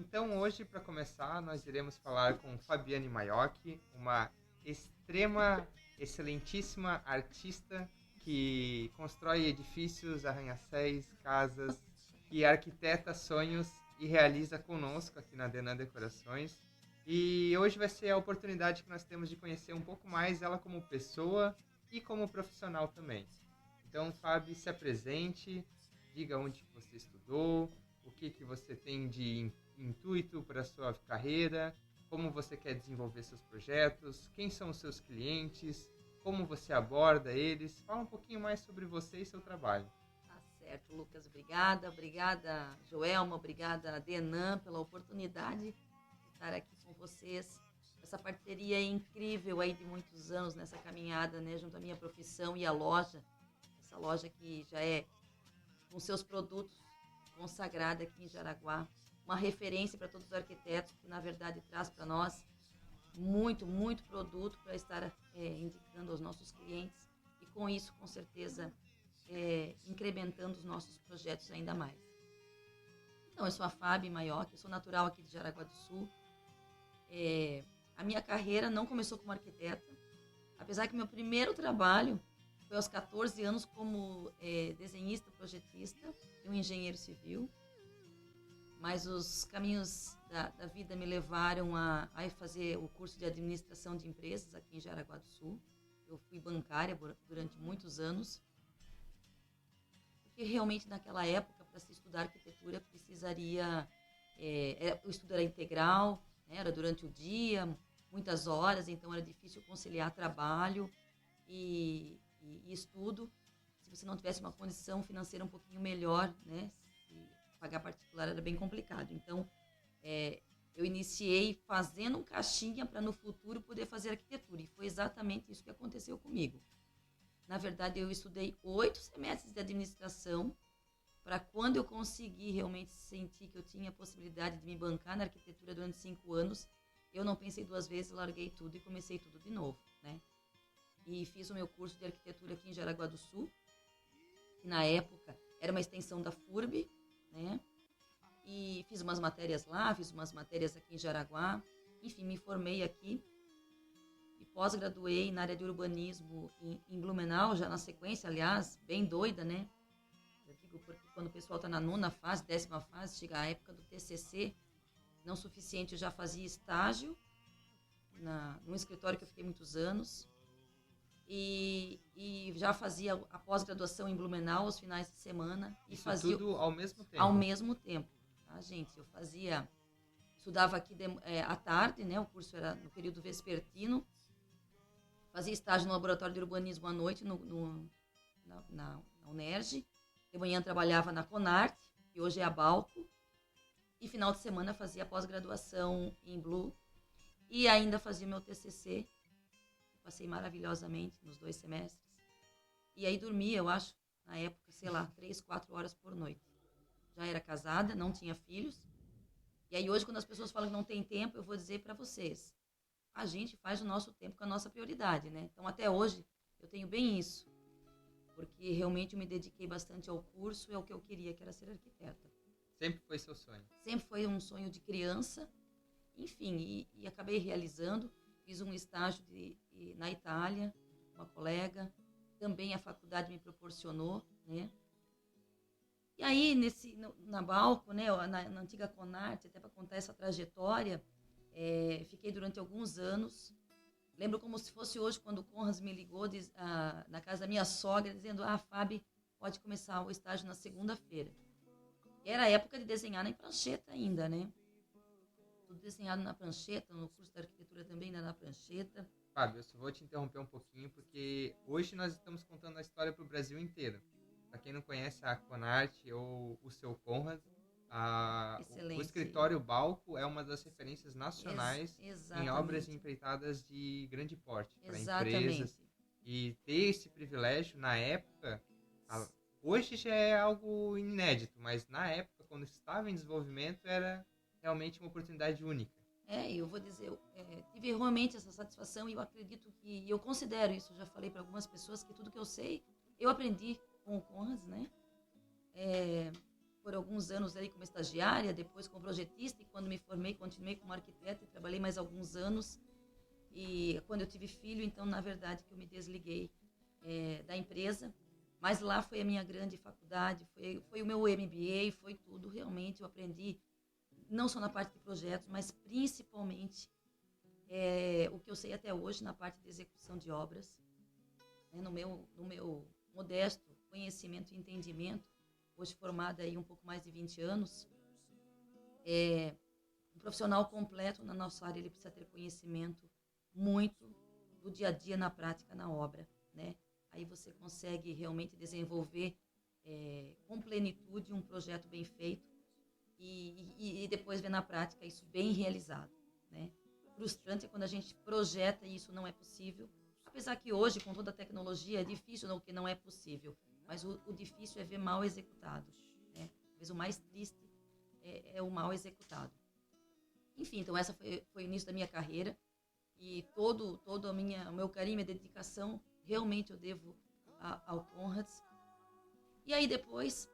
Então, hoje, para começar, nós iremos falar com Fabiane Maiocchi, uma extrema, excelentíssima artista que constrói edifícios, arranha-céus, casas, que arquiteta sonhos e realiza conosco aqui na Denan Decorações. E hoje vai ser a oportunidade que nós temos de conhecer um pouco mais ela como pessoa e como profissional também. Então, Fábio, se apresente, diga onde que você estudou, o que que você tem de intuito para a sua carreira, como você quer desenvolver seus projetos, quem são os seus clientes, como você aborda eles. Fala um pouquinho mais sobre você e seu trabalho. Tá certo, Lucas. Obrigada, Joelma, obrigada, Denan, pela oportunidade de estar aqui com vocês. Essa parceria é incrível aí de muitos anos nessa caminhada, né, junto à minha profissão e à loja. Essa loja que já é, com seus produtos, consagrada aqui em Jaraguá. Uma referência para todos os arquitetos, que na verdade traz para nós muito produto para estar indicando aos nossos clientes e com isso, com certeza, incrementando os nossos projetos ainda mais. Então, eu sou a Fábio Maiocchi, eu sou natural aqui de Jaraguá do Sul. A minha carreira não começou como arquiteta, apesar que meu primeiro trabalho foi aos 14 anos como desenhista, projetista e um engenheiro civil. Mas os caminhos da vida me levaram a fazer o curso de administração de empresas aqui em Jaraguá do Sul. Eu fui bancária durante muitos anos, porque realmente naquela época, para se estudar arquitetura, precisaria... o estudo era integral, né, era durante o dia, muitas horas, então era difícil conciliar trabalho e estudo, se você não tivesse uma condição financeira um pouquinho melhor, né? Pagar particular era bem complicado. Então, eu iniciei fazendo um caixinha para no futuro poder fazer arquitetura. E foi exatamente isso que aconteceu comigo. Na verdade, eu estudei 8 semestres de administração para quando eu consegui realmente sentir que eu tinha a possibilidade de me bancar na arquitetura durante 5 anos, eu não pensei 2 vezes, larguei tudo e comecei tudo de novo, né? E fiz o meu curso de arquitetura aqui em Jaraguá do Sul, que na época era uma extensão da FURB, né? E fiz umas matérias lá, fiz umas matérias aqui em Jaraguá, enfim, me formei aqui e pós-graduei na área de urbanismo em Blumenau, já na sequência, aliás, bem doida, né? Eu digo porque quando o pessoal está na 9ª fase, 10ª fase, chega a época do TCC, não suficiente, eu já fazia estágio num escritório que eu fiquei muitos anos e já fazia a pós-graduação em Blumenau aos finais de semana. E isso fazia tudo ao mesmo tempo? Ao mesmo tempo, tá, gente? Eu estudava aqui à tarde, né? O curso era no período vespertino. Fazia estágio no laboratório de urbanismo à noite na UNERJ. De manhã trabalhava na Conarte, que hoje é a Balco. E final de semana fazia pós-graduação em Blu. E ainda fazia meu TCC. Passei maravilhosamente nos 2 semestres. E aí dormia, eu acho, na época, 3, 4 horas por noite. Já era casada, não tinha filhos. E aí hoje, quando as pessoas falam que não tem tempo, eu vou dizer para vocês, a gente faz o nosso tempo com a nossa prioridade, né? Então, até hoje, eu tenho bem isso. Porque realmente eu me dediquei bastante ao curso e ao que eu queria, que era ser arquiteta. Sempre foi seu sonho? Sempre foi um sonho de criança. Enfim, e acabei realizando. Fiz um estágio na Itália, uma colega. Também a faculdade me proporcionou, né? E aí, na Balco, né, na antiga Conarte, até para contar essa trajetória, fiquei durante alguns anos. Lembro como se fosse hoje, quando o Conras me ligou na casa da minha sogra, dizendo, Fábio, pode começar o estágio na segunda-feira. Era a época de desenhar na prancheta ainda, né? Tudo desenhado na prancheta, no curso de arquitetura também ainda na prancheta. Fábio, eu só vou te interromper um pouquinho, porque hoje nós estamos contando a história para o Brasil inteiro. Para quem não conhece a Conarte ou o seu Conrad, o escritório Balco é uma das referências nacionais em obras e empreitadas de grande porte para empresas. E ter esse privilégio na época, hoje já é algo inédito, mas na época, quando estava em desenvolvimento, era realmente uma oportunidade única. Eu vou dizer, tive realmente essa satisfação e eu acredito que, eu considero isso, já falei para algumas pessoas, que tudo que eu sei, eu aprendi com o Conrads, né? por alguns anos ali como estagiária, depois como projetista, e quando me formei, continuei como arquiteta e trabalhei mais alguns anos. E quando eu tive filho, então, na verdade, que eu me desliguei da empresa. Mas lá foi a minha grande faculdade, foi o meu MBA, foi tudo. Realmente eu aprendi, não só na parte de projetos, mas principalmente o que eu sei até hoje na parte de execução de obras. No meu modesto conhecimento e entendimento, hoje formada aí um pouco mais de 20 anos, um profissional completo na nossa área, ele precisa ter conhecimento muito do dia a dia na prática, na obra, né? Aí você consegue realmente desenvolver com plenitude um projeto bem feito e depois ver na prática isso bem realizado, né? Frustrante é quando a gente projeta e isso não é possível, apesar que hoje, com toda a tecnologia, é difícil o que não é possível, mas o difícil é ver mal executado, né? Talvez o mais triste é o mal executado. Enfim, então essa foi o início da minha carreira e todo o meu carinho, minha dedicação, realmente eu devo ao Conrads. E aí depois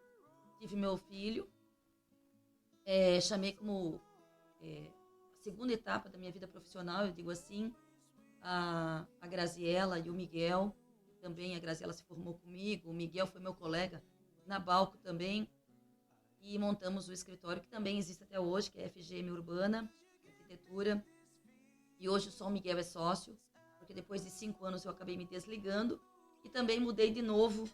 tive meu filho, chamei como a segunda etapa da minha vida profissional, eu digo assim, a Graziela e o Miguel. Também a Graziela se formou comigo, o Miguel foi meu colega na Balco também, e montamos o escritório que também existe até hoje, que é a FGM Urbana, Arquitetura, e hoje só o Miguel é sócio, porque depois de 5 anos eu acabei me desligando, e também mudei de novo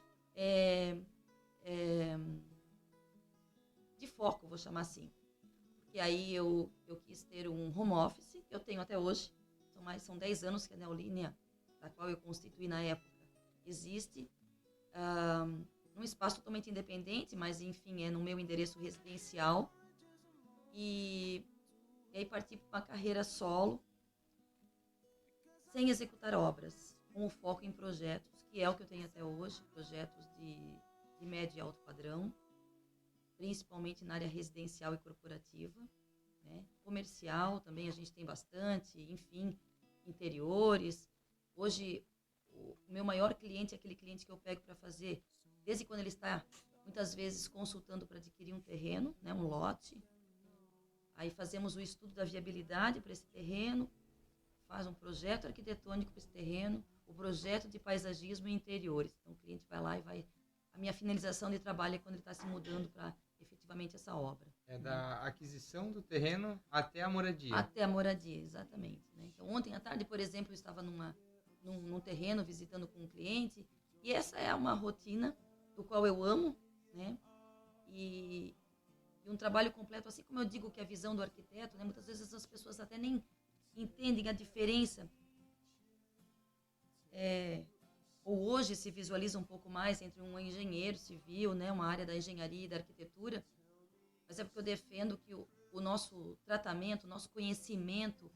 de foco, vou chamar assim, porque aí eu quis ter um home office, que eu tenho até hoje, são 10 anos que a Neolinea, da qual eu constituí na época, existe, num espaço totalmente independente, mas enfim, é no meu endereço residencial, e aí parti para uma carreira solo, sem executar obras, com o foco em projetos, que é o que eu tenho até hoje, projetos de médio e alto padrão, principalmente na área residencial e corporativa, né? Comercial também a gente tem bastante, enfim, interiores. Hoje, o meu maior cliente é aquele cliente que eu pego para fazer, desde quando ele está, muitas vezes, consultando para adquirir um terreno, né, um lote. Aí fazemos o estudo da viabilidade para esse terreno, faz um projeto arquitetônico para esse terreno, o projeto de paisagismo e interiores. Então, o cliente vai lá e vai... A minha finalização de trabalho é quando ele está se mudando para efetivamente essa obra. É da aquisição do terreno até a moradia. Até a moradia, exatamente. Né? Então, ontem à tarde, por exemplo, eu estava num terreno visitando com um cliente, e essa é uma rotina do qual eu amo, né? E um trabalho completo, assim como eu digo que a visão do arquiteto, né? Muitas vezes as pessoas até nem entendem a diferença, ou hoje se visualiza um pouco mais entre um engenheiro civil, né? Uma área da engenharia e da arquitetura, mas é porque eu defendo que o nosso tratamento, o nosso conhecimento,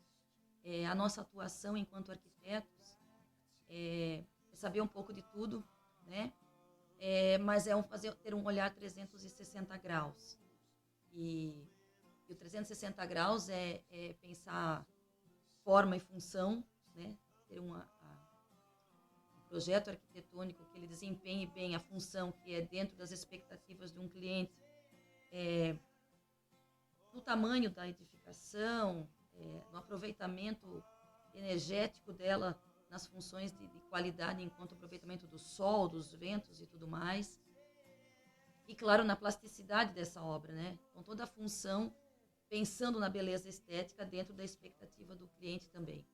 a nossa atuação enquanto arquitetos, é saber um pouco de tudo, né? Mas ter um olhar 360 graus. E o 360 graus é pensar forma e função, né? Ter um projeto arquitetônico que ele desempenhe bem a função que é dentro das expectativas de um cliente, no tamanho da edificação, no aproveitamento energético dela, nas funções de qualidade enquanto aproveitamento do sol, dos ventos e tudo mais. E, claro, na plasticidade dessa obra, né? Com toda a função, pensando na beleza estética dentro da expectativa do cliente também.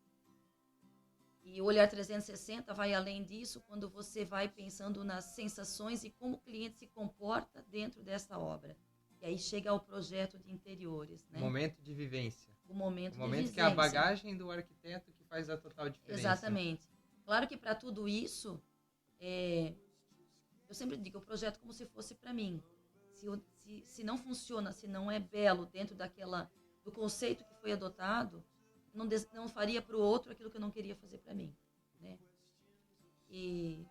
E o olhar 360 vai além disso quando você vai pensando nas sensações e como o cliente se comporta dentro dessa obra. E aí chega ao projeto de interiores, né? Momento de vivência. O momento de momento vivência. Que é a bagagem do arquiteto que faz a total diferença. Exatamente. Claro que para tudo isso, eu sempre digo, eu projeto como se fosse para mim. Se não funciona, se não é belo dentro do conceito que foi adotado, não faria para o outro aquilo que eu não queria fazer para mim, né? E,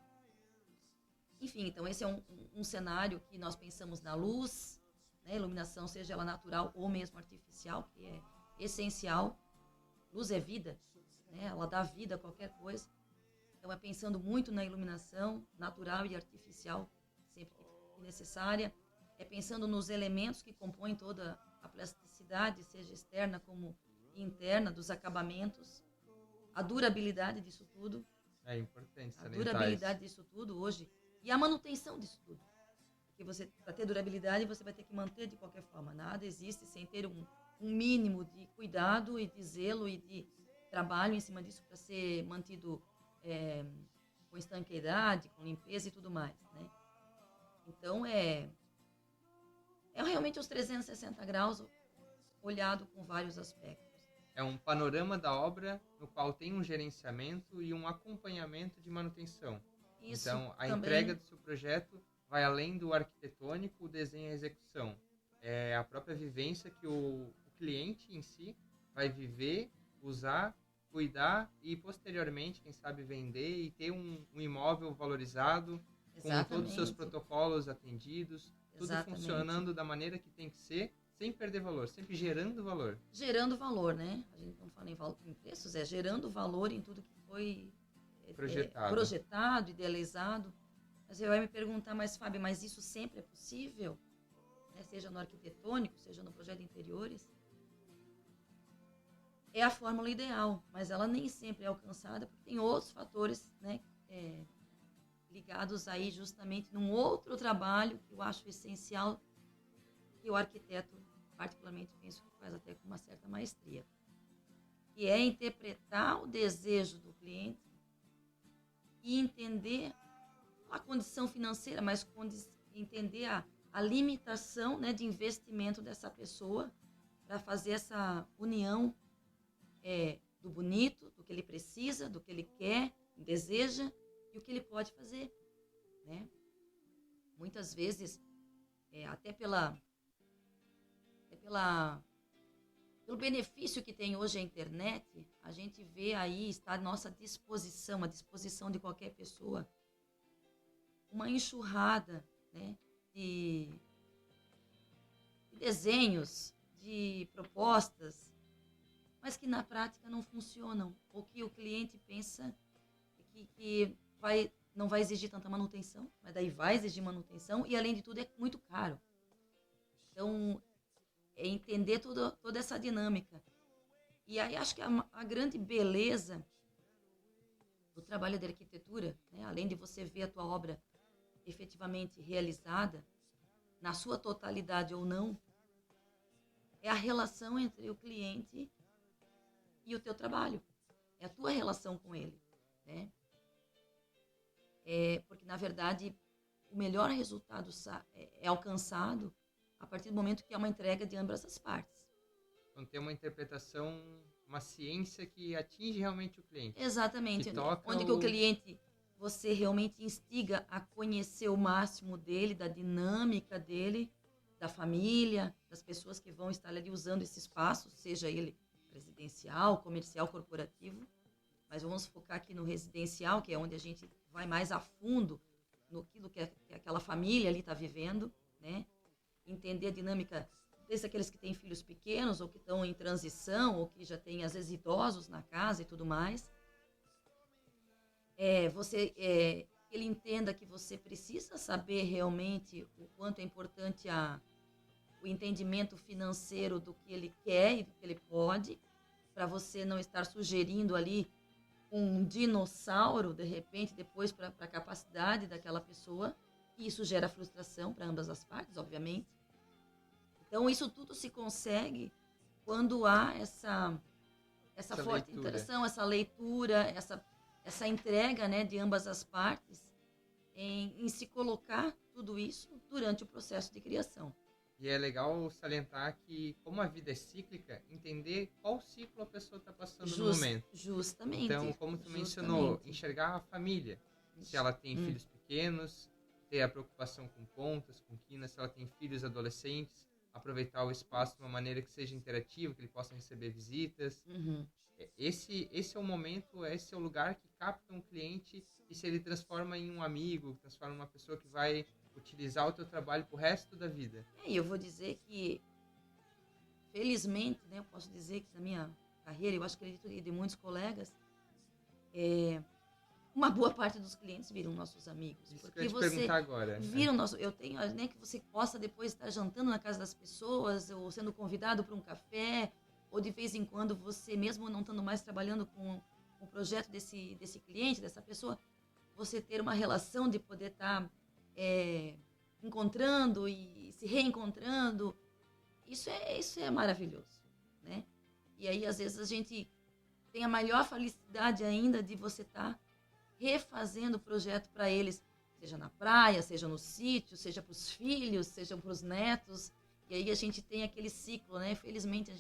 enfim, então esse é um cenário que nós pensamos na luz, né? Iluminação, seja ela natural ou mesmo artificial, que é essencial. Luz é vida, né? Ela dá vida a qualquer coisa. Então é pensando muito na iluminação natural e artificial, sempre que necessária. é pensando nos elementos que compõem toda a plasticidade, seja externa como interna, dos acabamentos, a durabilidade disso tudo, É importante a salientar durabilidade isso. disso tudo hoje e a manutenção disso tudo. Porque você, para ter durabilidade, você vai ter que manter de qualquer forma. Nada existe sem ter um mínimo de cuidado e de zelo e de trabalho em cima disso para ser mantido com estanqueidade, com limpeza e tudo mais, né? Então, é realmente os 360 graus olhado com vários aspectos. É um panorama da obra no qual tem um gerenciamento e um acompanhamento de manutenção. Isso Então, a entrega também, do seu projeto vai além do arquitetônico, o desenho e a execução. É a própria vivência que o cliente em si vai viver, usar, cuidar e, posteriormente, quem sabe, vender e ter um imóvel valorizado, com todos os seus exatamente, protocolos atendidos, tudo exatamente. funcionando da maneira que tem que ser, sem perder valor, sempre gerando valor. Gerando valor, né? A gente não fala em preços, é gerando valor em tudo que foi Projetado. projetado, idealizado. Mas você vai me perguntar, mas Fábio, mas isso sempre é possível? Né? Seja no arquitetônico, seja no projeto de interiores? É a fórmula ideal, mas ela nem sempre é alcançada, porque tem outros fatores, né, ligados aí justamente num outro trabalho que eu acho essencial, que o arquiteto, particularmente, penso que faz até com uma certa maestria, que é interpretar o desejo do cliente e entender a condição financeira, mas entender a limitação, né, de investimento dessa pessoa para fazer essa união do bonito, do que ele precisa, do que ele quer, deseja e o que ele pode fazer, né? Muitas vezes, até pelo benefício que tem hoje a internet, a gente vê aí, está à nossa disposição, à disposição de qualquer pessoa, uma enxurrada, né, de desenhos, de propostas, mas que na prática não funcionam, ou que o cliente pensa que não vai exigir tanta manutenção, mas daí vai exigir manutenção e, além de tudo, é muito caro. Então, é entender toda essa dinâmica. E aí acho que a grande beleza do trabalho de arquitetura, né, além de você ver a tua obra efetivamente realizada, na sua totalidade ou não, é a relação entre o cliente e o teu trabalho. É a tua relação com ele, né? Porque, na verdade, o melhor resultado é alcançado a partir do momento que há uma entrega de ambas as partes. Então tem uma interpretação, uma ciência que atinge realmente o cliente, que Exatamente. toca Onde que o o... cliente, você realmente instiga a conhecer o máximo dele, da dinâmica dele, da família, das pessoas que vão estar ali usando esse espaço, seja ele residencial, comercial, corporativo. Mas vamos focar aqui no residencial, que é onde a gente vai mais a fundo no que aquela família ali está vivendo, né? Entender a dinâmica desde aqueles que têm filhos pequenos, ou que estão em transição, ou que já têm, às vezes, idosos na casa e tudo mais. Ele entenda que você precisa saber realmente o quanto é importante o entendimento financeiro do que ele quer e do que ele pode, para você não estar sugerindo ali um dinossauro, de repente, depois para a capacidade daquela pessoa, e isso gera frustração para ambas as partes, obviamente. Então, isso tudo se consegue quando há essa forte leitura. interação, essa leitura, essa entrega, né, de ambas as partes em se colocar tudo isso durante o processo de criação. E é legal salientar que, como a vida é cíclica, entender qual ciclo a pessoa está passando no momento. Justamente. Então, como tu mencionou, enxergar a família. Se ela tem filhos pequenos, ter a preocupação com pontas, com quinas, se ela tem filhos adolescentes, aproveitar o espaço de uma maneira que seja interativa, que ele possa receber visitas. Uhum. Esse é o momento, esse é o lugar que capta um cliente e se ele transforma em um amigo, transforma em uma pessoa que vai utilizar o teu trabalho pro resto da vida. E eu vou dizer que, felizmente, né, eu posso dizer que na minha carreira, eu acho que acredito que de muitos colegas, uma boa parte dos clientes viram nossos amigos. Isso que eu Porque ia te você perguntar agora. vira o nosso... Eu tenho, nem que você possa depois estar jantando na casa das pessoas, ou sendo convidado para um café, ou de vez em quando você, mesmo não estando mais trabalhando com o projeto desse cliente, dessa pessoa, você ter uma relação de poder estar encontrando e se reencontrando. Isso é maravilhoso, né? E aí, às vezes, a gente tem a maior felicidade ainda de você estar refazendo o projeto para eles, seja na praia, seja no sítio, seja para os filhos, seja para os netos. E aí a gente tem aquele ciclo, né? Felizmente,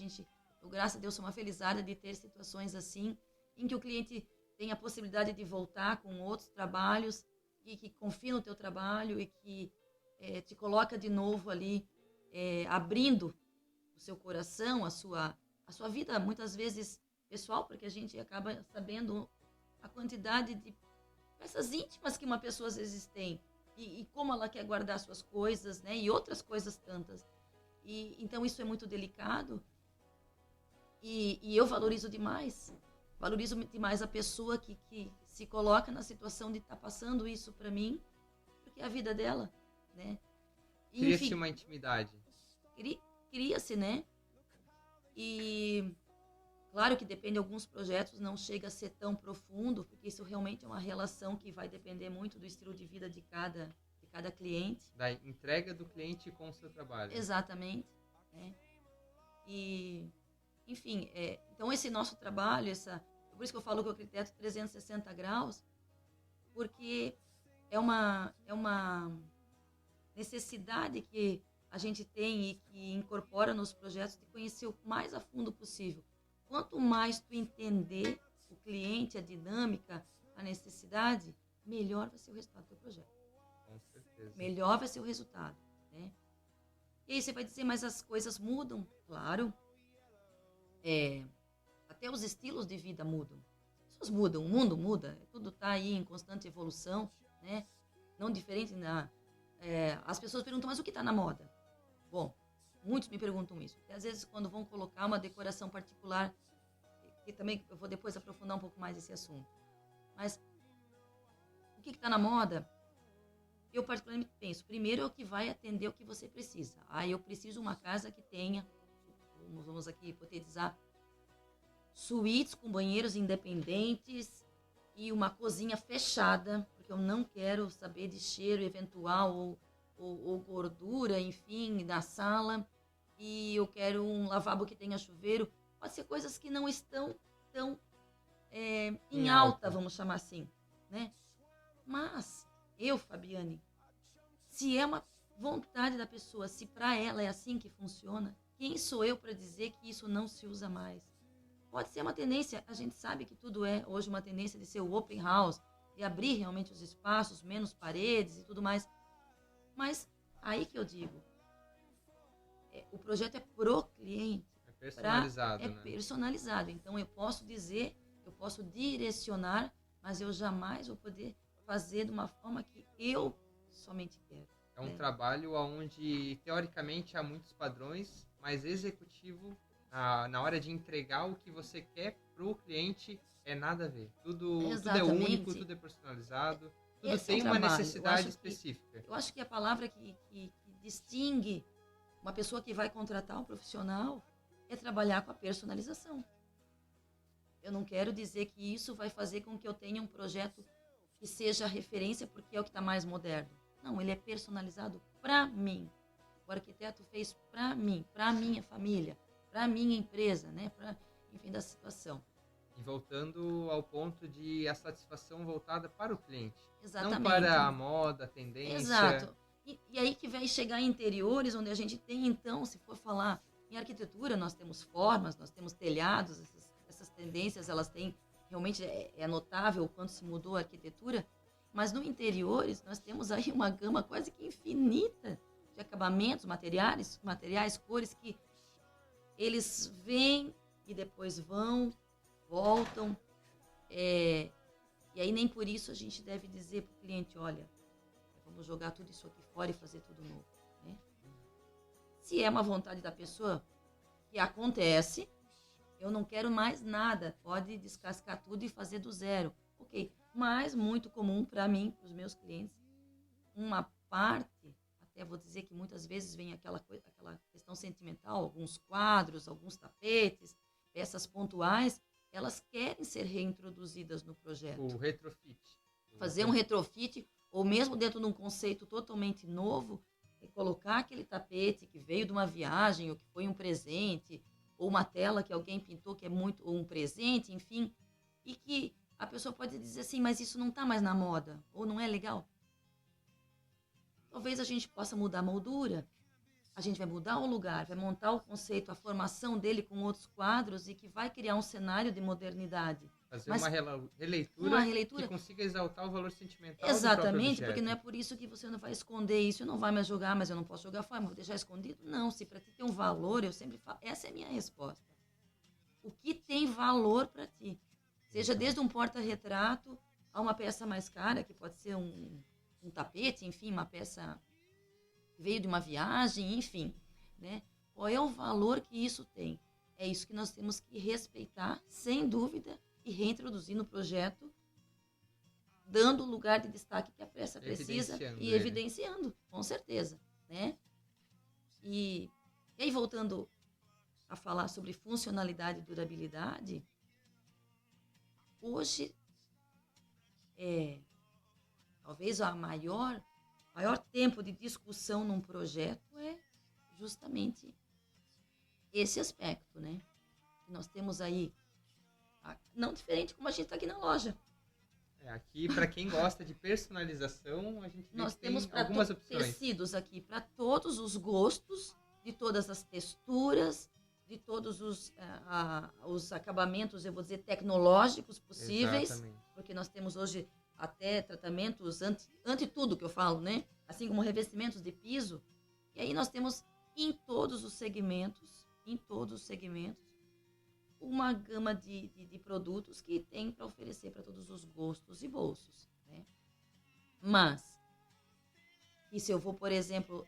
eu, graças a Deus, sou uma felizarda de ter situações assim, em que o cliente tem a possibilidade de voltar com outros trabalhos e que confia no teu trabalho e que te coloca de novo ali, abrindo o seu coração, a sua vida, muitas vezes pessoal, porque a gente acaba sabendo a quantidade de peças íntimas que uma pessoa às vezes tem e como ela quer guardar suas coisas, né? E outras coisas tantas. Então isso é muito delicado e eu valorizo demais a pessoa que se coloca na situação de estar passando isso para mim, porque é a vida dela, né? Cria-se uma intimidade. Cria-se, né? E claro que depende de alguns projetos, não chega a ser tão profundo, porque isso realmente é uma relação que vai depender muito do estilo de vida de cada cliente. Da entrega do cliente com o seu trabalho. Exatamente. Né? E, enfim, então esse nosso trabalho, por isso que eu falo que o arquiteto 360 graus, porque é uma necessidade que a gente tem e que incorpora nos projetos de conhecer o mais a fundo possível. Quanto mais tu entender o cliente, a dinâmica, a necessidade, melhor vai ser o resultado do teu projeto. Com certeza. Melhor vai ser o resultado, né? E aí você vai dizer, mas as coisas mudam? Claro. Até os estilos de vida mudam. As pessoas mudam, o mundo muda, tudo está aí em constante evolução, né? Não diferente as pessoas perguntam, mas o que está na moda? Bom, muitos me perguntam isso. Porque, às vezes, quando vão colocar uma decoração particular, que também eu vou depois aprofundar um pouco mais esse assunto. Mas o que está na moda? Eu particularmente penso, primeiro é o que vai atender o que você precisa. Eu preciso uma casa que tenha, vamos aqui hipotetizar, suítes com banheiros independentes e uma cozinha fechada, porque eu não quero saber de cheiro eventual ou gordura, enfim, da sala, e eu quero um lavabo que tenha chuveiro. Pode ser coisas que não estão tão em alta, vamos chamar assim, né? Mas eu, Fabiane, se é uma vontade da pessoa, se para ela é assim que funciona, quem sou eu para dizer que isso não se usa mais? Pode ser uma tendência, a gente sabe que tudo é hoje uma tendência de ser o open house, de abrir realmente os espaços, menos paredes e tudo mais. Mas aí que eu digo, o projeto é pro cliente. É personalizado, né? É personalizado. Então eu posso dizer, eu posso direcionar, mas eu jamais vou poder fazer de uma forma que eu somente quero. É um trabalho onde, teoricamente, há muitos padrões, mas executivo, na hora de entregar o que você quer pro cliente, é nada a ver. Tudo é único, tudo é personalizado. Tudo tem uma necessidade específica. Eu acho que a palavra que distingue uma pessoa que vai contratar um profissional é trabalhar com a personalização. Eu não quero dizer que isso vai fazer com que eu tenha um projeto que seja referência porque é o que está mais moderno. Não, ele é personalizado para mim. O arquiteto fez para mim, para a minha família, para a minha empresa, né? Enfim, da situação. E voltando ao ponto de a satisfação voltada para o cliente. Exatamente. Não para a moda, a tendência. Exato. E aí que vai chegar em interiores, onde a gente tem, então, se for falar em arquitetura, nós temos formas, nós temos telhados, essas tendências, elas têm, realmente é notável o quanto se mudou a arquitetura, mas no interiores nós temos aí uma gama quase que infinita de acabamentos, materiais, cores que eles vêm e depois voltam, e aí nem por isso a gente deve dizer para o cliente, olha, vamos jogar tudo isso aqui fora e fazer tudo novo, né? Se é uma vontade da pessoa que acontece, eu não quero mais nada, pode descascar tudo e fazer do zero. Ok, mas muito comum para mim, para os meus clientes, uma parte, até vou dizer que muitas vezes vem aquela questão sentimental, alguns quadros, alguns tapetes, peças pontuais, elas querem ser reintroduzidas no projeto. O retrofit. Fazer um retrofit, ou mesmo dentro de um conceito totalmente novo, colocar aquele tapete que veio de uma viagem, ou que foi um presente, ou uma tela que alguém pintou que é muito, ou um presente, enfim, e que a pessoa pode dizer assim, mas isso não está mais na moda, ou não é legal. Talvez a gente possa mudar a moldura, a gente vai mudar o lugar, vai montar o conceito, a formação dele com outros quadros e que vai criar um cenário de modernidade. Fazer uma releitura que consiga exaltar o valor sentimental do próprio Exatamente, objeto. porque não é por isso que você não vai esconder isso e não vai mais jogar, mas eu não posso jogar fora, mas vou deixar escondido. Não, se para ti tem um valor, eu sempre falo, essa é a minha resposta. O que tem valor para ti? Seja desde um porta-retrato a uma peça mais cara, que pode ser um tapete, enfim, uma peça que veio de uma viagem, enfim, né? Qual é o valor que isso tem? É isso que nós temos que respeitar, sem dúvida, e reintroduzir no projeto, dando o lugar de destaque que a peça precisa e evidenciando, com certeza, né? E aí, voltando a falar sobre funcionalidade e durabilidade, hoje, talvez o maior tempo de discussão num projeto é justamente esse aspecto, né? Nós temos aí, não diferente como a gente está aqui na loja. Aqui, para quem gosta de personalização, a gente Nós tem temos algumas opções. tecidos aqui para todos os gostos, de todas as texturas, de todos os acabamentos, eu vou dizer, tecnológicos possíveis. Exatamente. Porque nós temos hoje até tratamentos ante tudo que eu falo, né? Assim como revestimentos de piso. E aí nós temos em todos os segmentos, uma gama de produtos que tem para oferecer para todos os gostos e bolsos, né? Mas, e se eu vou, por exemplo,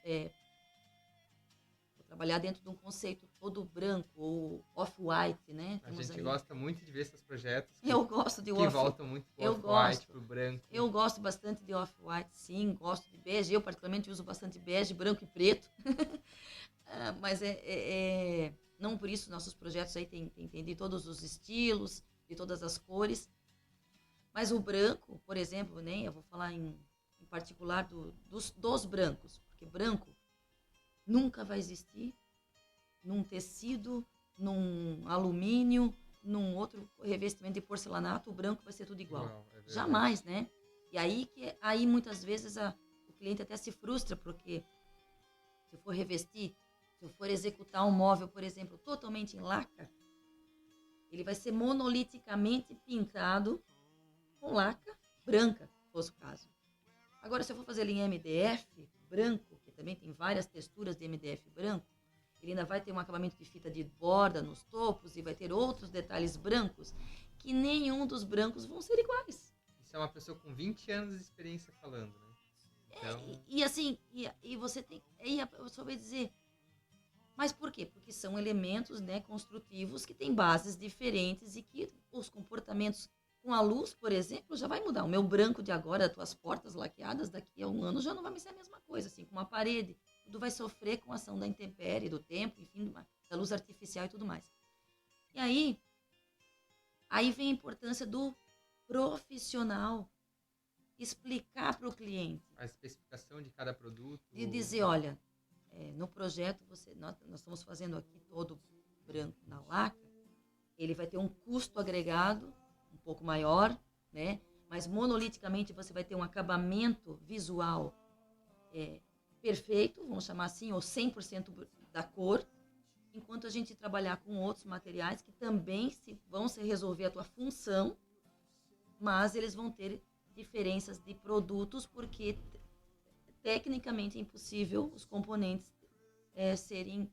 vou trabalhar dentro de um conceito todo branco ou off-white, né? A gente gosta muito de ver esses projetos eu gosto de que voltam muito para o off-white, para o branco. Eu gosto bastante de off-white, sim, gosto de bege. Eu, particularmente, uso bastante bege, branco e preto. Mas não por isso nossos projetos aí tem de todos os estilos, de todas as cores. Mas o branco, por exemplo, né, eu vou falar em particular dos brancos, porque branco nunca vai existir num tecido, num alumínio, num outro revestimento de porcelanato, o branco vai ser tudo igual. Jamais, né? E aí muitas vezes o cliente até se frustra, porque se eu for revestir, se eu for executar um móvel, por exemplo, totalmente em laca, ele vai ser monoliticamente pintado com laca branca, se fosse o caso. Agora, se eu for fazer ele em MDF branco, que também tem várias texturas de MDF branco, ele ainda vai ter um acabamento de fita de borda nos topos e vai ter outros detalhes brancos, que nenhum dos brancos vão ser iguais. Isso é uma pessoa com 20 anos de experiência falando, né? Então... E você tem... Aí a pessoa vai dizer... Mas por quê? Porque são elementos, né, construtivos que têm bases diferentes e que os comportamentos com a luz, por exemplo, já vai mudar. O meu branco de agora, as tuas portas laqueadas, daqui a um ano já não vai mais ser a mesma coisa, assim como a parede. Tudo vai sofrer com a ação da intempérie, do tempo, enfim, da luz artificial e tudo mais. E aí vem a importância do profissional explicar para o cliente. A especificação de cada produto. De dizer, olha, no projeto nós estamos fazendo aqui todo branco na laca, ele vai ter um custo agregado um pouco maior, né? Mas monoliticamente você vai ter um acabamento visual perfeito, vamos chamar assim, ou 100% da cor, enquanto a gente trabalhar com outros materiais que também vão se resolver a tua função, mas eles vão ter diferenças de produtos, porque tecnicamente é impossível os componentes serem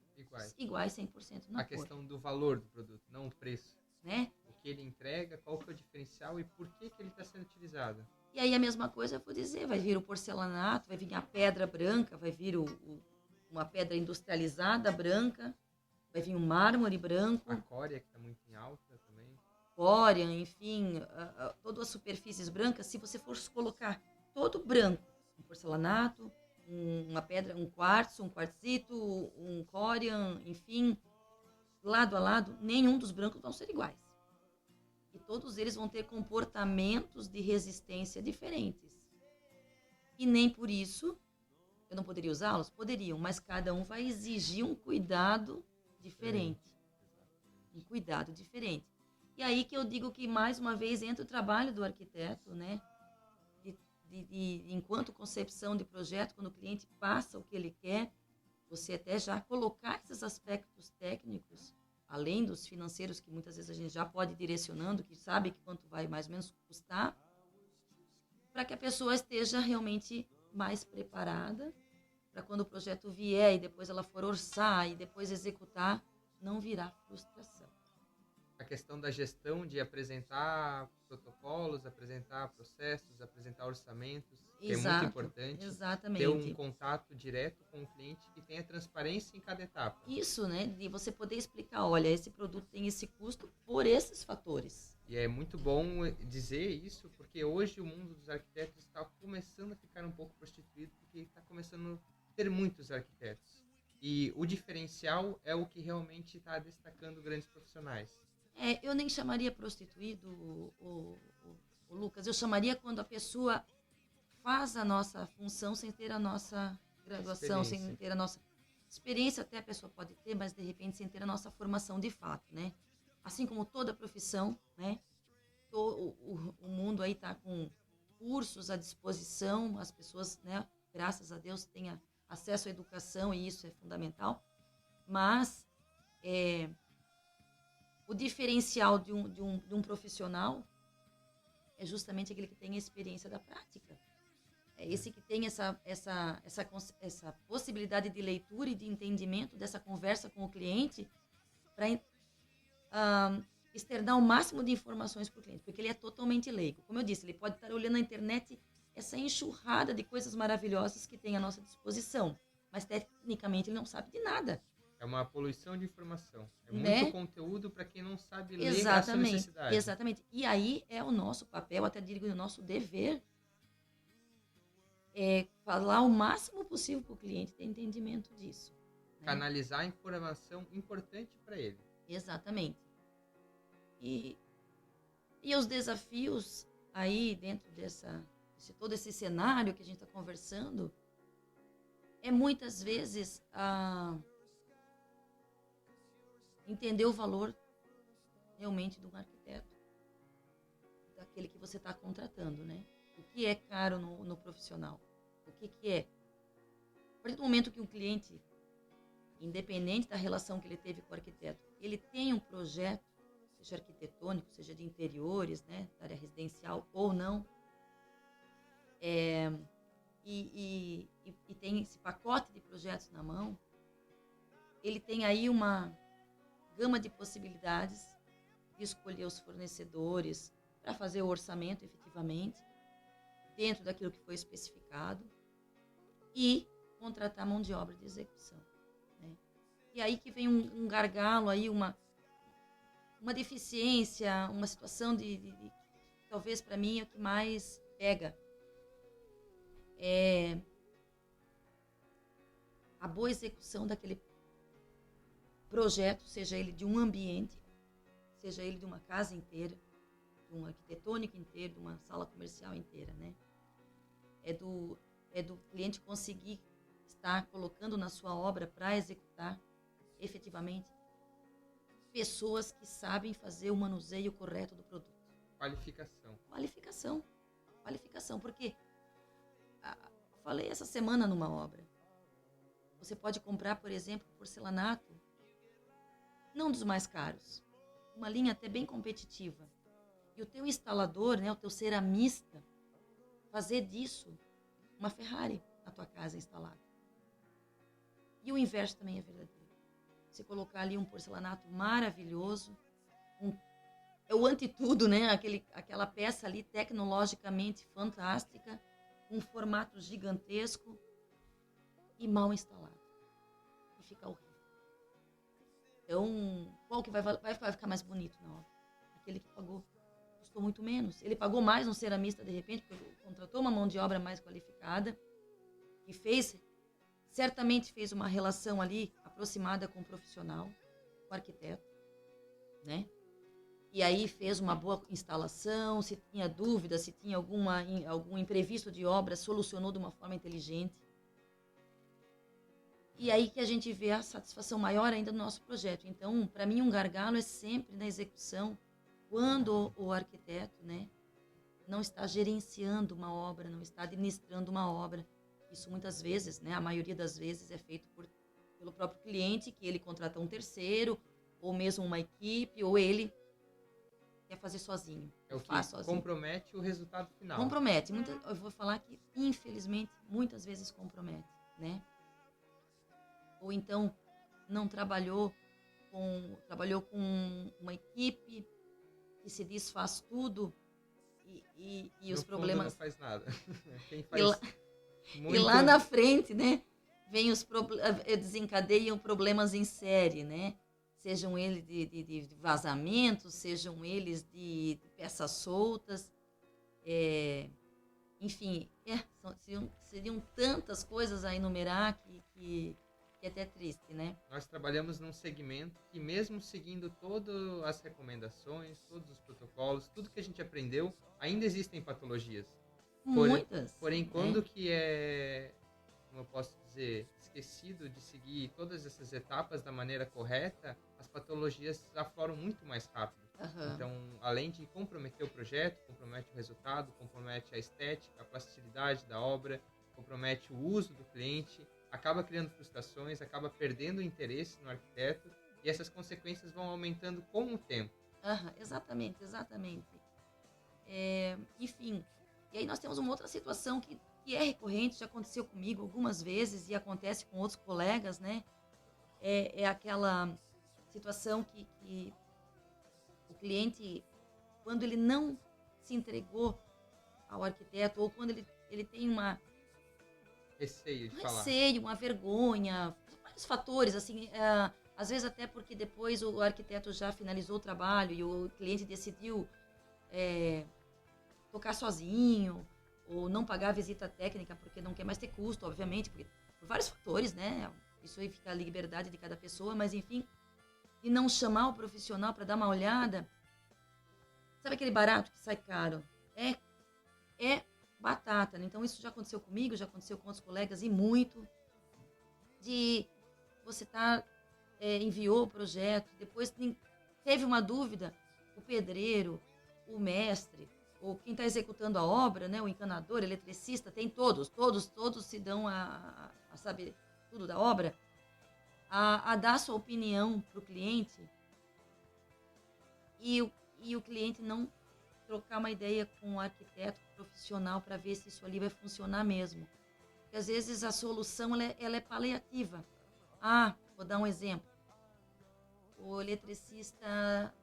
iguais 100% na cor. A questão do valor do produto, não o preço. Né? O que ele entrega, qual que é o diferencial e por que ele está sendo utilizado. E aí a mesma coisa eu vou dizer, vai vir o porcelanato, vai vir a pedra branca, vai vir uma pedra industrializada branca, vai vir o mármore branco. A córea, que está muito em alta também. córea, enfim, todas as superfícies brancas, se você for colocar todo branco, um porcelanato, uma pedra, um quartzo, um quartzito, um corian, enfim, lado a lado, nenhum dos brancos vão ser iguais. E todos eles vão ter comportamentos de resistência diferentes. E nem por isso eu não poderia usá-los? Poderiam, mas cada um vai exigir um cuidado diferente. Um cuidado diferente. E aí que eu digo que, mais uma vez, entra o trabalho do arquiteto, né? Enquanto concepção de projeto, quando o cliente passa o que ele quer, você até já colocar esses aspectos técnicos, além dos financeiros, que muitas vezes a gente já pode ir direcionando, que sabe que quanto vai mais ou menos custar, para que a pessoa esteja realmente mais preparada, para quando o projeto vier e depois ela for orçar e depois executar, não virar frustração. A questão da gestão, de apresentar protocolos, apresentar processos, apresentar orçamentos, que é muito importante. Exatamente. Ter um contato direto com o cliente que tenha transparência em cada etapa. Isso, né? De você poder explicar, olha, esse produto tem esse custo por esses fatores. E é muito bom dizer isso, porque hoje o mundo dos arquitetos está começando a ficar um pouco prostituído, porque está começando a ter muitos arquitetos. E o diferencial é o que realmente está destacando grandes profissionais. Eu nem chamaria prostituído, o Lucas, eu chamaria quando a pessoa faz a nossa função sem ter a nossa graduação, sem ter a nossa experiência, até a pessoa pode ter, mas de repente sem ter a nossa formação de fato, né? Assim como toda profissão, né? O mundo aí está com cursos à disposição, as pessoas, né, graças a Deus, têm acesso à educação e isso é fundamental, mas o diferencial de um profissional é justamente aquele que tem a experiência da prática. É esse que tem essa possibilidade de leitura e de entendimento dessa conversa com o cliente para externar o máximo de informações para o cliente, porque ele é totalmente leigo. Como eu disse, ele pode estar olhando na internet essa enxurrada de coisas maravilhosas que tem à nossa disposição, mas tecnicamente ele não sabe de nada. É uma poluição de informação. É muito conteúdo para quem não sabe ler a sua necessidade. Exatamente. E aí é o nosso papel, até digo, o nosso dever, falar o máximo possível para o cliente ter entendimento disso. Né? Canalizar a informação importante para ele. Exatamente. E os desafios aí dentro de todo esse cenário que a gente está conversando é muitas vezes entender o valor realmente de um arquiteto, daquele que você está contratando, né? O que é caro no profissional? O que é? A partir do momento que um cliente, independente da relação que ele teve com o arquiteto, ele tem um projeto, seja arquitetônico, seja de interiores, né, da área residencial ou não, e tem esse pacote de projetos na mão, ele tem aí uma gama de possibilidades de escolher os fornecedores para fazer o orçamento efetivamente, dentro daquilo que foi especificado, e contratar mão de obra de execução. Né? E aí que vem um gargalo, aí uma deficiência, uma situação de talvez para mim é o que mais pega. É a boa execução daquele projeto, seja ele de um ambiente, seja ele de uma casa inteira, de um arquitetônico inteiro, de uma sala comercial inteira, né? É do cliente conseguir estar colocando na sua obra para executar efetivamente pessoas que sabem fazer o manuseio correto do produto. Qualificação, porque falei essa semana numa obra. Você pode comprar, por exemplo, porcelanato, não dos mais caros, uma linha até bem competitiva. E o teu instalador, né, o teu ceramista, fazer disso uma Ferrari na tua casa instalada. E o inverso também é verdadeiro. Você colocar ali um porcelanato maravilhoso, é o anti-tudo, né? Aquela peça ali tecnologicamente fantástica, um formato gigantesco e mal instalado. E fica horrível. Então, qual que vai ficar mais bonito na obra? aquele que pagou, custou muito menos. Ele pagou mais um ceramista, de repente, porque contratou uma mão de obra mais qualificada, que certamente fez uma relação ali aproximada com o profissional, com o arquiteto, né? E aí fez uma boa instalação, se tinha dúvida, se tinha algum imprevisto de obra, solucionou de uma forma inteligente. E aí que a gente vê a satisfação maior ainda do nosso projeto. Então, para mim, um gargalo é sempre na execução, quando o arquiteto, né, não está gerenciando uma obra, não está administrando uma obra. Isso muitas vezes, né, a maioria das vezes é feito pelo próprio cliente, que ele contrata um terceiro, ou mesmo uma equipe, ou ele quer fazer sozinho. É o que compromete o resultado final. Compromete. Eu vou falar que, infelizmente, muitas vezes compromete, né? Ou então não trabalhou com uma equipe que se diz faz tudo e os problemas... não faz nada. Quem faz e lá na frente, né, vem desencadeiam problemas em série, né? Sejam eles de vazamentos, sejam eles de peças soltas, enfim, seriam tantas coisas a enumerar que é até triste, né? Nós trabalhamos num segmento que, mesmo seguindo todas as recomendações, todos os protocolos, tudo que a gente aprendeu, ainda existem patologias. Muitas. Porém, quando que como eu posso dizer, esquecido de seguir todas essas etapas da maneira correta, as patologias afloram muito mais rápido. Uhum. Então, além de comprometer o projeto, compromete o resultado, compromete a estética, a plasticidade da obra, compromete o uso do cliente, acaba criando frustrações, acaba perdendo o interesse no arquiteto, e essas consequências vão aumentando com o tempo. Uhum, exatamente. Enfim, e aí nós temos uma outra situação que é recorrente, já aconteceu comigo algumas vezes e acontece com outros colegas, né? É aquela situação que o cliente, quando ele não se entregou ao arquiteto, ou quando ele tem receio, uma vergonha, vários fatores, assim, às vezes até porque depois o arquiteto já finalizou o trabalho e o cliente decidiu tocar sozinho, ou não pagar a visita técnica porque não quer mais ter custo, obviamente, por vários fatores, né? Isso aí fica a liberdade de cada pessoa, mas enfim, e não chamar o profissional para dar uma olhada. Sabe aquele barato que sai caro? É batata, né? Então isso já aconteceu comigo, já aconteceu com outros colegas e muito. De você enviou o projeto, depois teve uma dúvida, o pedreiro, o mestre, ou quem está executando a obra, né, o encanador, o eletricista, tem todos se dão a saber tudo da obra, a dar sua opinião para o cliente e o cliente não trocar uma ideia com o arquiteto profissional para ver se isso ali vai funcionar mesmo. Porque às vezes a solução ela é paliativa. Vou dar um exemplo. O eletricista,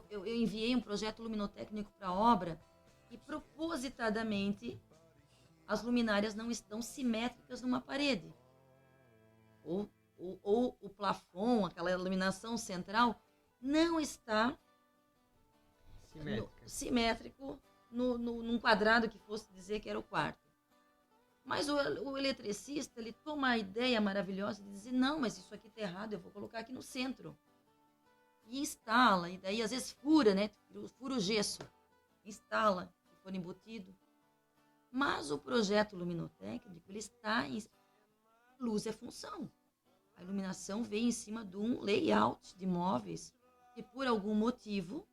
eu enviei um projeto luminotécnico para a obra e propositadamente as luminárias não estão simétricas numa parede. Ou o plafond, aquela iluminação central, não está simétrico num quadrado que fosse dizer que era o quarto. Mas o eletricista, ele toma a ideia maravilhosa de dizer, não, mas isso aqui está errado, eu vou colocar aqui no centro. E instala, e daí às vezes fura, né? Fura o gesso, instala, se for embutido. Mas o projeto luminotécnico, ele está em luz é função. A iluminação vem em cima de um layout de móveis que por algum motivo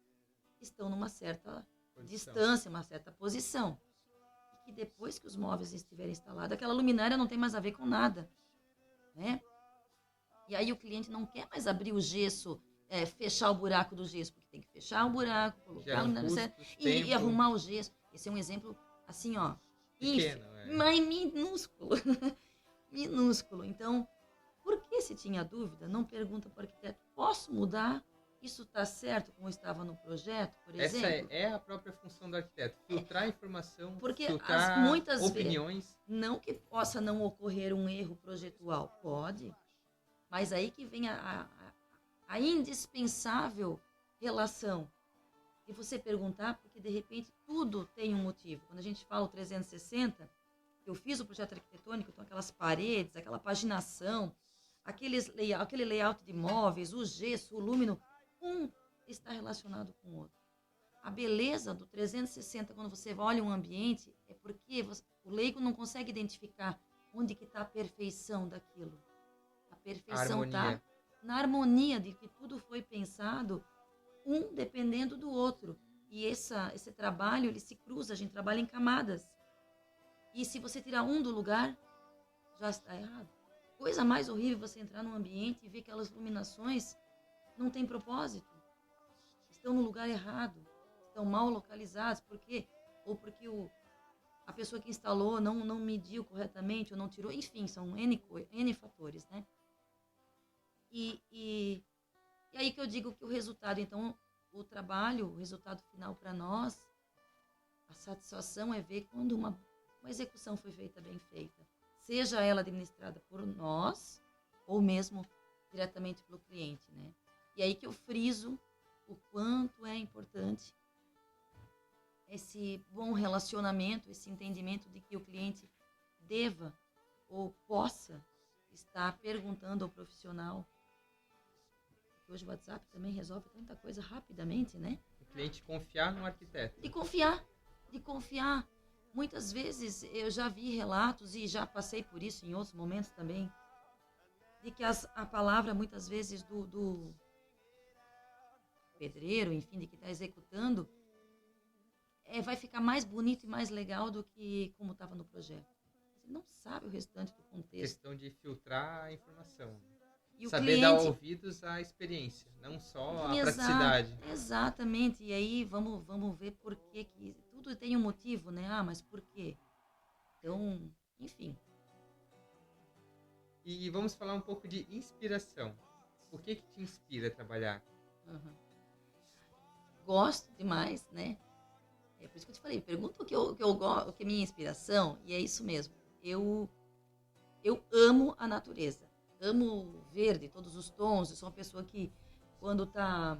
estão numa certa distância, uma certa posição. E que depois que os móveis estiverem instalados, aquela luminária não tem mais a ver com nada, né? E aí o cliente não quer mais abrir o gesso, fechar o buraco do gesso, porque tem que fechar o buraco, colocar a luminária certa e arrumar o gesso. Esse é um exemplo, assim, ó, pequeno, mas minúsculo. Minúsculo. Então, por que se tinha dúvida? Não pergunta para o arquiteto, posso mudar? Isso está certo como estava no projeto, por exemplo? Essa é a própria função do arquiteto, filtrar informação, porque filtrar muitas opiniões. Vezes, não que possa não ocorrer um erro projetual, pode, mas aí que vem a indispensável relação de você perguntar, porque de repente tudo tem um motivo. Quando a gente fala o 360, eu fiz o projeto arquitetônico, então aquelas paredes, aquela paginação, aquele layout de móveis, o gesso, o lúmino, um está relacionado com o outro. A beleza do 360, quando você olha um ambiente, é porque o leigo não consegue identificar onde que está a perfeição daquilo. A perfeição está na harmonia de que tudo foi pensado, um dependendo do outro. E esse trabalho, ele se cruza, a gente trabalha em camadas. E se você tirar um do lugar, já está errado. Coisa mais horrível você entrar num ambiente e ver que aquelas iluminações não têm propósito. Estão no lugar errado. Estão mal localizados. Por quê? Ou porque a pessoa que instalou não mediu corretamente ou não tirou. Enfim, são N fatores, né? E aí que eu digo que o resultado, então, o trabalho, o resultado final para nós, a satisfação é ver quando uma execução foi feita bem feita. Seja ela administrada por nós ou mesmo diretamente pelo cliente, né? E aí que eu friso o quanto é importante esse bom relacionamento, esse entendimento de que o cliente deva ou possa estar perguntando ao profissional. Porque hoje o WhatsApp também resolve tanta coisa rapidamente, né? O cliente confiar no arquiteto. De confiar. Muitas vezes eu já vi relatos e já passei por isso em outros momentos também, de que a palavra muitas vezes do pedreiro, enfim, de que está executando, vai ficar mais bonito e mais legal do que como estava no projeto. Você não sabe o restante do contexto. Questão de filtrar a informação. E saber dar ouvidos à experiência, não só à praticidade. Exatamente. E aí vamos ver por que tudo tem um motivo, né? Ah, mas por quê? Então, enfim. E vamos falar um pouco de inspiração. O que te inspira a trabalhar? Uhum. Gosto demais, né? É por isso que eu te falei, pergunta o que é minha inspiração, e é isso mesmo. Eu amo a natureza. Amo verde, todos os tons. Eu sou uma pessoa que, quando está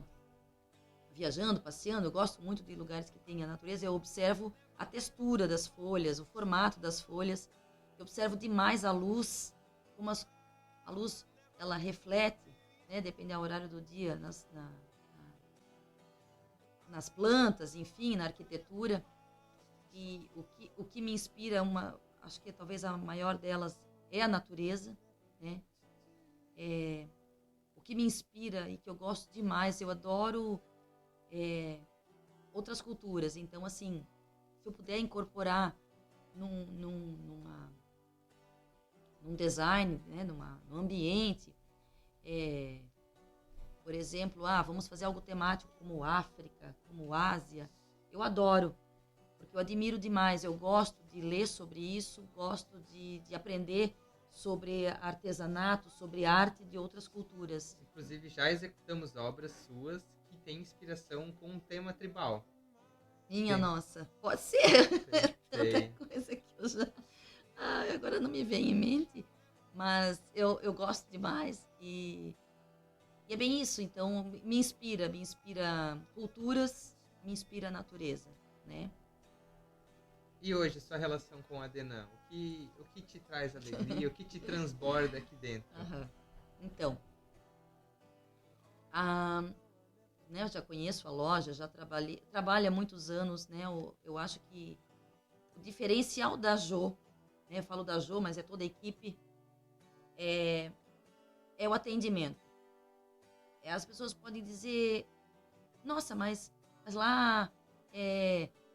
viajando, passeando, eu gosto muito de lugares que tem a natureza. Eu observo a textura das folhas, o formato das folhas. Eu observo demais a luz, como a luz ela reflete, né, depende do horário do dia, nas plantas, enfim, na arquitetura. E o que me inspira, acho que talvez a maior delas é a natureza, né? O que me inspira e que eu gosto demais, eu adoro outras culturas. Então, assim, se eu puder incorporar num design, né, num ambiente, por exemplo, vamos fazer algo temático como África, como Ásia, eu adoro, porque eu admiro demais, eu gosto de ler sobre isso, gosto de aprender sobre artesanato, sobre arte de outras culturas. Inclusive, já executamos obras suas que têm inspiração com um tema tribal. Minha nossa, pode ser. Sei. Tanta coisa que eu já... agora não me vem em mente, mas eu gosto demais e é bem isso. Então, me inspira culturas, me inspira a natureza, né? E hoje, sua relação com a Denan? O que te traz alegria? O que te transborda aqui dentro? Então, né, eu já conheço a loja, já trabalho há muitos anos, né? Eu acho que o diferencial da Jo, né, eu falo da Jo, mas é toda a equipe, é o atendimento. As pessoas podem dizer, nossa, mas lá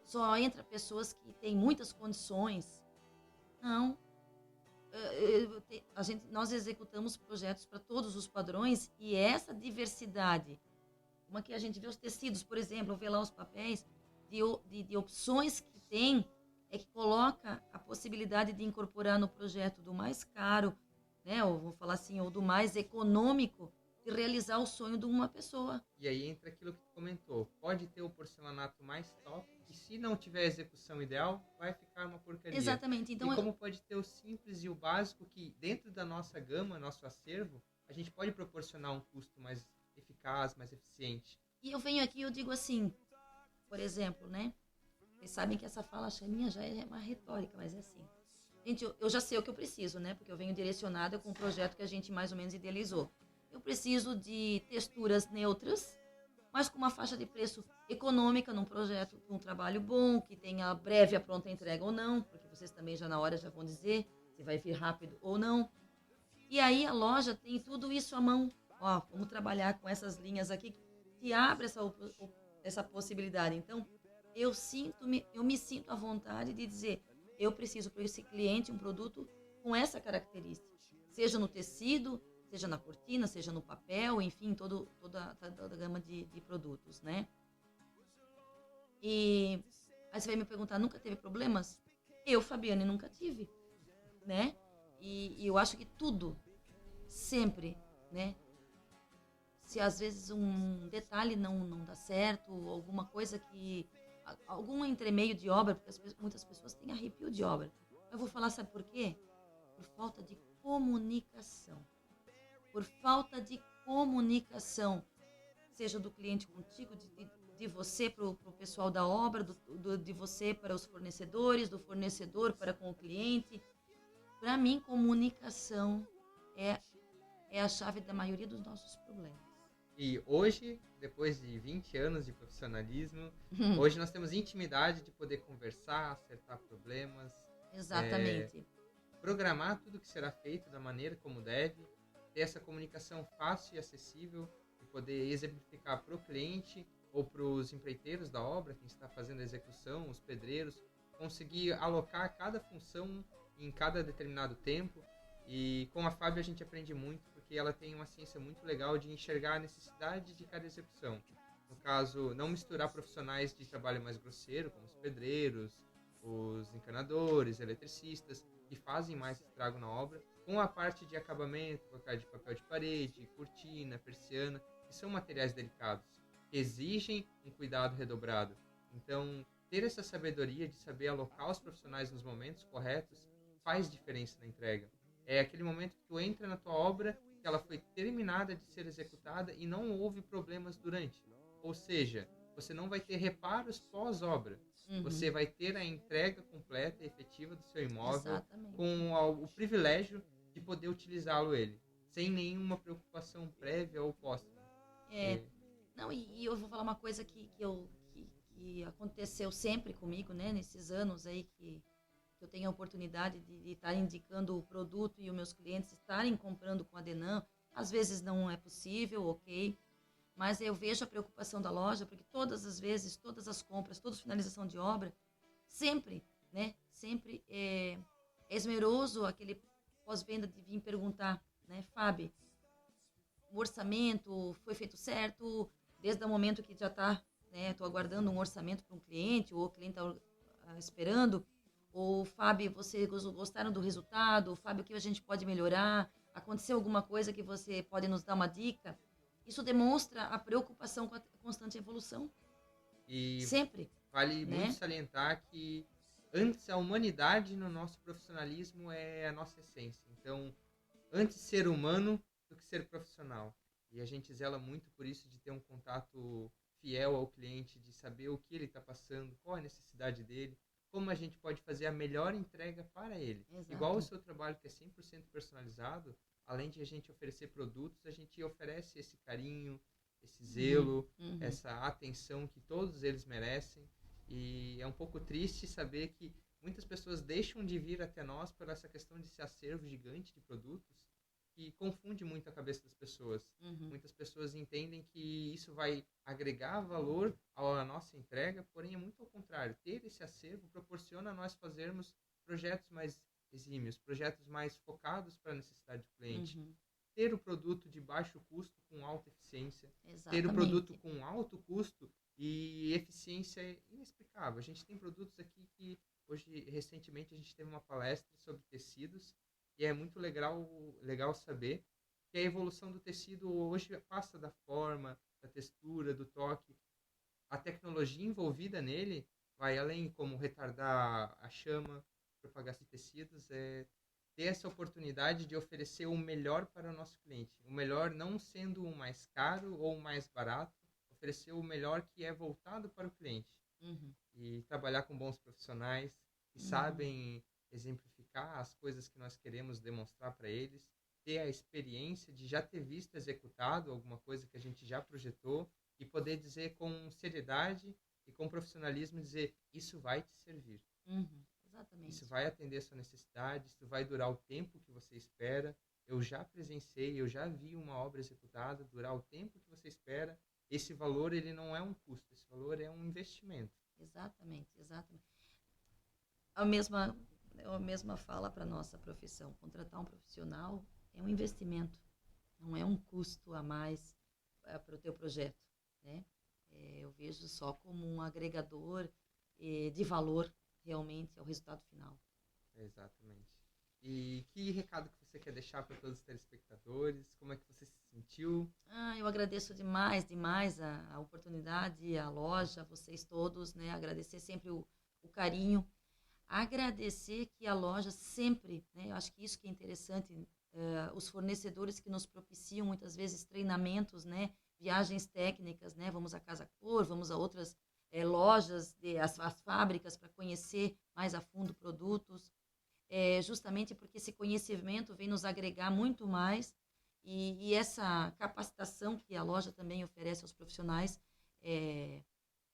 só entra pessoas que têm muitas condições. Não. Nós executamos projetos para todos os padrões e essa diversidade, como que a gente vê os tecidos, por exemplo, vê lá os papéis, de opções que tem, é que coloca a possibilidade de incorporar no projeto do mais caro, né, ou vou falar assim, ou do mais econômico, de realizar o sonho de uma pessoa. E aí entra aquilo que tu comentou. Pode ter o porcelanato mais top, e se não tiver a execução ideal, vai ficar uma porcaria. Exatamente. Então, e como pode ter o simples e o básico, que dentro da nossa gama, nosso acervo, a gente pode proporcionar um custo mais eficaz, mais eficiente. E eu venho aqui e eu digo assim, por exemplo, né? Vocês sabem que essa fala minha já é uma retórica, mas é assim. Gente, eu já sei o que eu preciso, né? Porque eu venho direcionada com um projeto que a gente mais ou menos idealizou. Eu preciso de texturas neutras, mas com uma faixa de preço econômica num projeto, um trabalho bom, que tenha breve a pronta entrega ou não, porque vocês também já na hora já vão dizer se vai vir rápido ou não. E aí a loja tem tudo isso à mão. Ó, vamos trabalhar com essas linhas aqui que abre essa possibilidade. Então, eu me sinto à vontade de dizer, eu preciso para esse cliente um produto com essa característica, seja no tecido, seja na cortina, seja no papel, enfim, toda a gama de produtos, né? E aí você vai me perguntar, nunca teve problemas? Eu, Fabiane, nunca tive, né? E eu acho que tudo, sempre, né? Se às vezes um detalhe não dá certo, alguma coisa que... algum entremeio de obra, porque muitas pessoas têm arrepio de obra. Eu vou falar, sabe por quê? Por falta de comunicação. Por falta de comunicação, seja do cliente contigo, de você para o pessoal da obra, de você para os fornecedores, do fornecedor para com o cliente. Para mim, comunicação é a chave da maioria dos nossos problemas. E hoje, depois de 20 anos de profissionalismo, hoje nós temos intimidade de poder conversar, acertar problemas. Exatamente. Programar tudo que será feito da maneira como deve, ter essa comunicação fácil e acessível e poder exemplificar para o cliente ou para os empreiteiros da obra, quem está fazendo a execução, os pedreiros, conseguir alocar cada função em cada determinado tempo. E com a Fábio a gente aprende muito, porque ela tem uma ciência muito legal de enxergar a necessidade de cada execução. No caso, não misturar profissionais de trabalho mais grosseiro, como os pedreiros, os encanadores, eletricistas, que fazem mais estrago na obra, com a parte de acabamento, com a parte de papel de parede, cortina, persiana, que são materiais delicados, que exigem um cuidado redobrado. Então, ter essa sabedoria de saber alocar os profissionais nos momentos corretos faz diferença na entrega. É aquele momento que tu entra na tua obra, que ela foi terminada de ser executada e não houve problemas durante. Ou seja, você não vai ter reparos pós-obra. Você vai ter a entrega completa e efetiva do seu imóvel. Exatamente. Com o privilégio de poder utilizá-lo ele, sem nenhuma preocupação prévia ou póstuma. Não, e eu vou falar uma coisa que aconteceu sempre comigo, né, nesses anos aí que eu tenho a oportunidade de estar indicando o produto e os meus clientes estarem comprando com a Denan. Às vezes não é possível, ok, mas eu vejo a preocupação da loja, porque todas as vezes, todas as compras, toda finalização de obra, sempre, né, sempre é esmeroso aquele pós-venda de vir perguntar, né, Fábio, o orçamento foi feito certo, desde o momento que já está, né, estou aguardando um orçamento para um cliente, ou o cliente está esperando, ou Fábio, vocês gostaram do resultado, Fábio, o que a gente pode melhorar, aconteceu alguma coisa que você pode nos dar uma dica? Isso demonstra a preocupação com a constante evolução. E sempre. Vale né? muito salientar que antes a humanidade no nosso profissionalismo é a nossa essência. Então, antes ser humano do que ser profissional. E a gente zela muito por isso de ter um contato fiel ao cliente, de saber o que ele está passando, qual a necessidade dele, como a gente pode fazer a melhor entrega para ele. Exato. Igual o seu trabalho que é 100% personalizado, além de a gente oferecer produtos, a gente oferece esse carinho, esse zelo, essa atenção que todos eles merecem. E é um pouco triste saber que muitas pessoas deixam de vir até nós por essa questão de ser acervo gigante de produtos, que confunde muito a cabeça das pessoas. Muitas pessoas entendem que isso vai agregar valor à nossa entrega, porém é muito ao contrário. Ter esse acervo proporciona a nós fazermos projetos mais exímios, projetos mais focados para a necessidade do cliente. Ter o produto de baixo custo com alta eficiência. Exatamente. Ter o produto com alto custo e eficiência inexplicável. A gente tem produtos aqui que hoje, recentemente, a gente teve uma palestra sobre tecidos. E é muito legal saber que a evolução do tecido hoje passa da forma, da textura, do toque. A tecnologia envolvida nele vai além, como retardar a chama, propagação de tecidos, ter essa oportunidade de oferecer o melhor para o nosso cliente. O melhor não sendo o mais caro ou o mais barato, oferecer o melhor que é voltado para o cliente. Uhum. E trabalhar com bons profissionais que sabem exemplificar as coisas que nós queremos demonstrar para eles, ter a experiência de já ter visto executado alguma coisa que a gente já projetou e poder dizer com seriedade e com profissionalismo, dizer, isso vai te servir. Exatamente. Isso vai atender a sua necessidade, isso vai durar o tempo que você espera. Eu já presenciei, eu já vi uma obra executada durar o tempo que você espera. Esse valor, ele não é um custo, esse valor é um investimento. Exatamente, exatamente. A mesma fala para a nossa profissão. Contratar um profissional é um investimento, não é um custo a mais para o teu projeto, né? Eu vejo só como um agregador de valor realmente ao resultado final. Exatamente. E que recado que você quer deixar para todos os telespectadores? Como é que você se sentiu? Eu agradeço demais, demais a oportunidade, a loja, a vocês todos, né? Agradecer sempre o carinho. Agradecer que a loja sempre, né? Eu acho que isso que é interessante, os fornecedores que nos propiciam muitas vezes treinamentos, né? Viagens técnicas, né? Vamos à Casa Cor, vamos a outras lojas, as fábricas para conhecer mais a fundo produtos, justamente porque esse conhecimento vem nos agregar muito mais e essa capacitação que a loja também oferece aos profissionais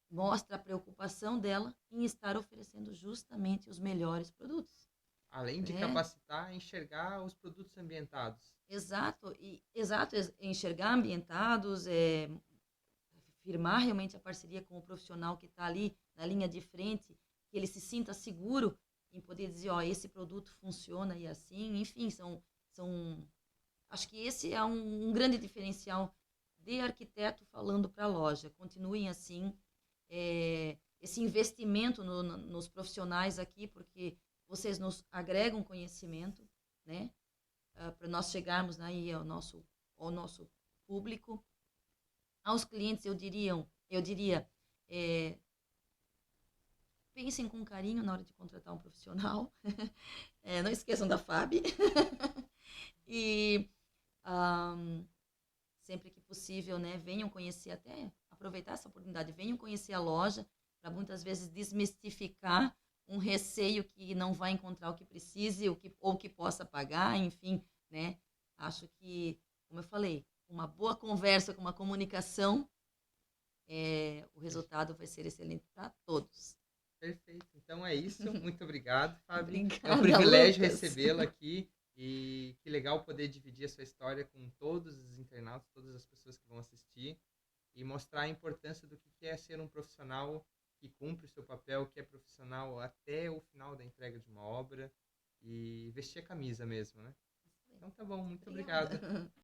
mostra a preocupação dela em estar oferecendo justamente os melhores produtos. Além de Né? capacitar, enxergar os produtos ambientados. Exato, enxergar ambientados, firmar realmente a parceria com o profissional que está ali na linha de frente, que ele se sinta seguro em poder dizer, ó, esse produto funciona e assim, enfim, acho que esse é um grande diferencial de arquiteto falando para a loja. Continuem assim, esse investimento nos profissionais aqui, porque vocês nos agregam conhecimento, né, para nós chegarmos aí ao nosso público. Aos clientes eu diria, pensem com carinho na hora de contratar um profissional, não esqueçam da FAB e sempre que possível, né, venham conhecer, até aproveitar essa oportunidade, venham conhecer a loja para muitas vezes desmistificar um receio que não vai encontrar o que precise ou que possa pagar, enfim, né? Acho que, como eu falei, uma boa conversa, com uma comunicação, o resultado vai ser excelente para todos. Perfeito. Então é isso. Muito obrigado, Fabi. Obrigada, É um privilégio Lucas. recebê-la aqui e que legal poder dividir a sua história com todos os internautas, todas as pessoas que vão assistir e mostrar a importância do que é ser um profissional que cumpre o seu papel, que é profissional até o final da entrega de uma obra e vestir a camisa mesmo, né? Então tá bom, muito Obrigada. obrigado.